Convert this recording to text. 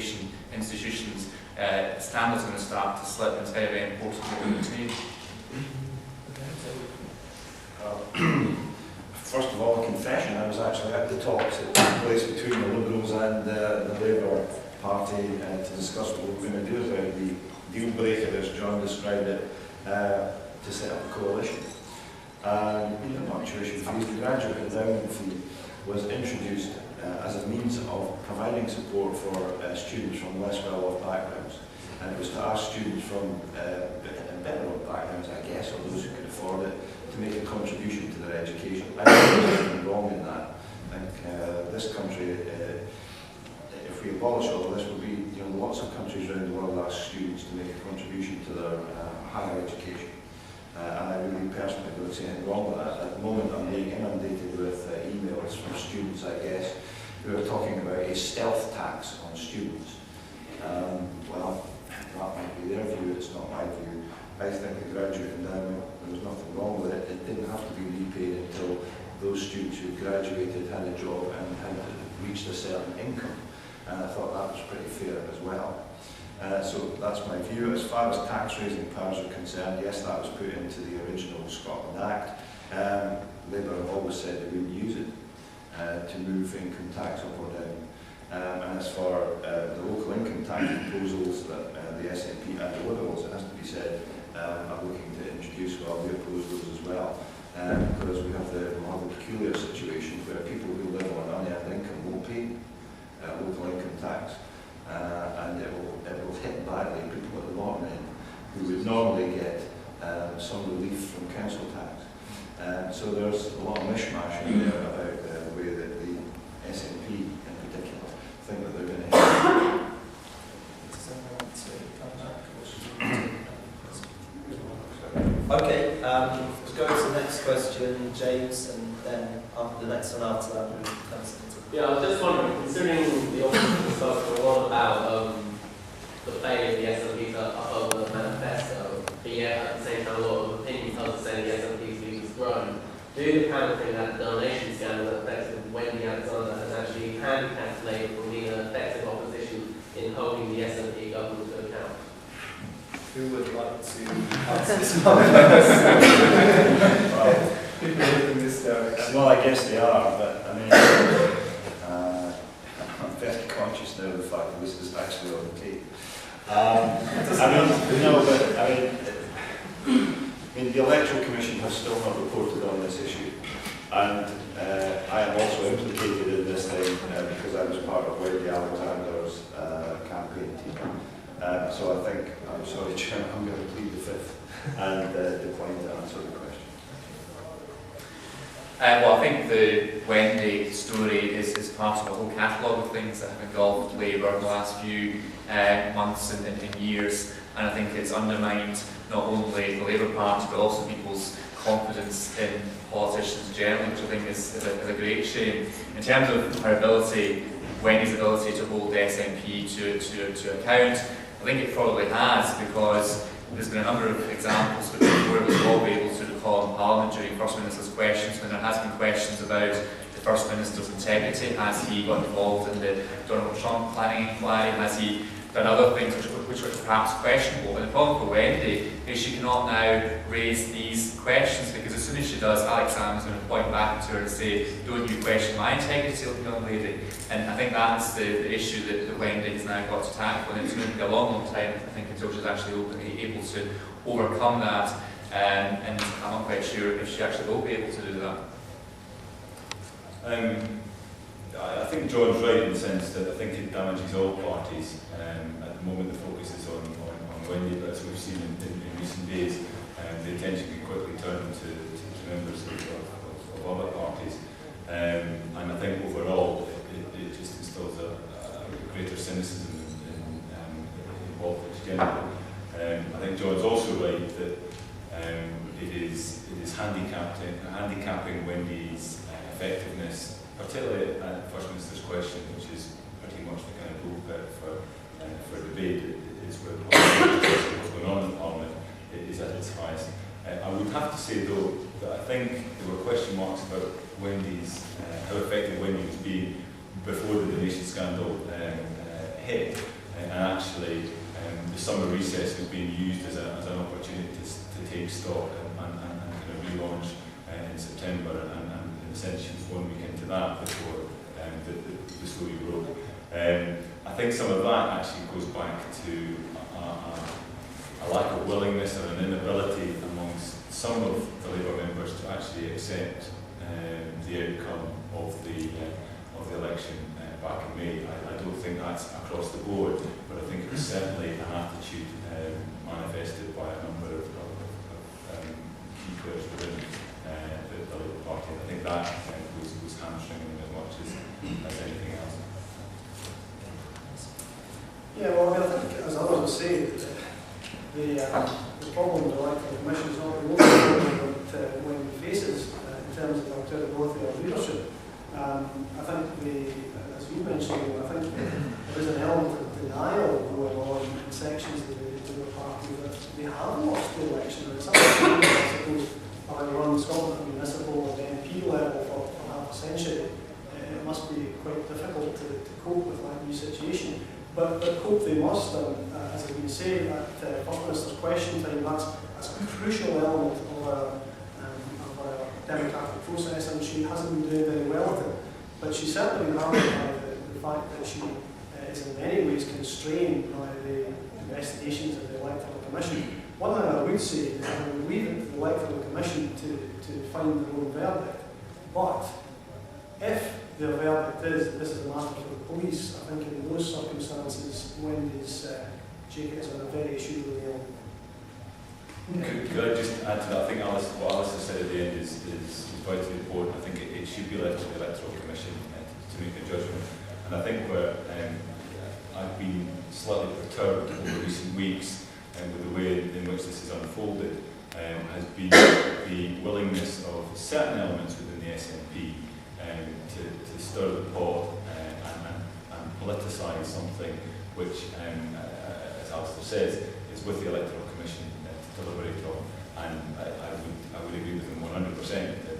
education institutions, standards are going to start to slip, and it's very, very important to maintain. First of all, a confession, I was actually at the talks that took place between the Liberals and the Labour Party to discuss what we were going to do about the deal breaker, as John described it, to set up a coalition. I'm not sure if the graduate endowment fee was introduced as a means of providing support for students from less well-off backgrounds. And it was to ask students from better-off backgrounds, I guess, or those who could afford it, to make a contribution to their education. I don't think there's anything wrong in that. I think this country, if we abolish all of this, will be, lots of countries around the world ask students to make a contribution to their higher education. And I really personally don't see anything wrong with that. At the moment I'm being inundated with emails from students, I guess, who are talking about a stealth tax on students. Well, that might be their view, it's not my view. I think the graduate endowment, there was nothing wrong with it. It didn't have to be repaid until those students who graduated had a job and had reached a certain income. And I thought that was pretty fair as well. So that's my view. As far as tax raising powers are concerned, yes, that was put into the original Scotland Act. Labour have always said they wouldn't use it to move income tax up or down. And as for the local income tax proposals that the SNP and the Liberals, it has to be said, are looking to introduce, well, we oppose those as well, because we have the peculiar situation where people who live on unearned income won't pay local income tax, and it will hit badly people at the bottom end who would normally get some relief from council tax. So there's a lot of mishmash in there about the way that the SNP in particular think that they're going to hit. Okay, let's go to the next question, James, and then after the next one after that we'll come to. Yeah, I was just wondering, considering the opposition stuff for a while about the play of the SLPs up over the manifesto, but yet at the same time a lot of opinions are saying the SLP's lead has grown. Do the countering that the donation scandal that affected Wendy Alexander has actually handicapped Labour from being an effective opposition in holding the SLP government to account? Who would like to answer this one? Well, I guess they are, but I mean, I'm very conscious now of the fact that this is actually on the tape. I mean, the Electoral Commission has still not reported on this issue, and I am also implicated in this thing because I was part of Wendy Alexander's campaign team. So I think, I'm sorry, Chairman, I'm going to plead the fifth and decline to answer the question. Well, I think the Wendy story is part of a whole catalogue of things that have engulfed Labour in the last few months and years, and I think it's undermined not only the Labour Party but also people's confidence in politicians generally, which I think is a great shame. In terms of her ability, Wendy's ability to hold the SNP to account, I think it probably has, because there's been a number of examples where it was all able to recall in Parliament during First Minister's questions, when there has been questions about the First Minister's integrity. Has he got involved in the Donald Trump planning inquiry? Has he done other things which are perhaps questionable? And the problem for Wendy is she cannot now raise these questions, because as soon as she does, Alex Salmond's going to point back to her and say, don't you question my integrity, young lady? And I think that's the issue that Wendy has now got to tackle, and it's going to be a long, long time, I think, until she's actually able to overcome that. And I'm not quite sure if she actually will be able to do that. I think John's right in the sense that I think it damages all parties. At the moment the focus is on Wendy, but as we've seen in recent days, the attention can quickly turn to members of other parties. And I think overall it just instills a greater cynicism in politics generally. I think John's also right that it is handicapping Wendy's effectiveness, particularly at First Minister's question, which is pretty much the kind of pulpit for debate. It's where what's going on in Parliament is at its highest. I would have to say though that I think there were question marks about Wendy's, how effective Wendy was being before the donation scandal hit, and actually the summer recess was being used as an opportunity to take stock and kind of relaunch in September, and in a sense she was 1 week into that before the story broke. I think some of that actually goes back to a lack of willingness or an inability amongst some of the Labour members to actually accept the outcome of the election back in May. I don't think that's across the board, but I think it was certainly an attitude manifested by a number of key players within the Labour Party. I think that was hamstringing them as much as anything else. Yeah, well, I mean, I think, as others have said, the problem with the electoral commission is not the only problem that Wendy faces in terms of the accountability of leadership. I think as you mentioned, I think there is an element of denial going on in sections of the Labour Party that they have lost the election. And it's something, I suppose, having run Scotland at municipal and MP level for half a century, it must be quite difficult to cope with that new situation. But cope they must, and as I've been saying, that First Minister's question time, that's a crucial element of our democratic process, and she hasn't been doing very well at it. But she's certainly been hampered by the fact that she is in many ways constrained by the investigations of the Electoral Commission. One thing I would say is that I would leave it to the Electoral Commission to find their own verdict. But if their verdict is that this is a matter for the police, I think in those circumstances, Wendy's Jacob is on a very issue with Could I just add to that? I think what Alice has said at the end is vitally important. I think it should be left to the Electoral Commission to make a judgment. And I think where I've been slightly perturbed over recent weeks with the way in which this has unfolded has been the willingness of certain elements within the SNP to stir the pot and politicise something which, as Alistair says, is with the Electoral Commission to deliberate on. And I would agree with him 100% that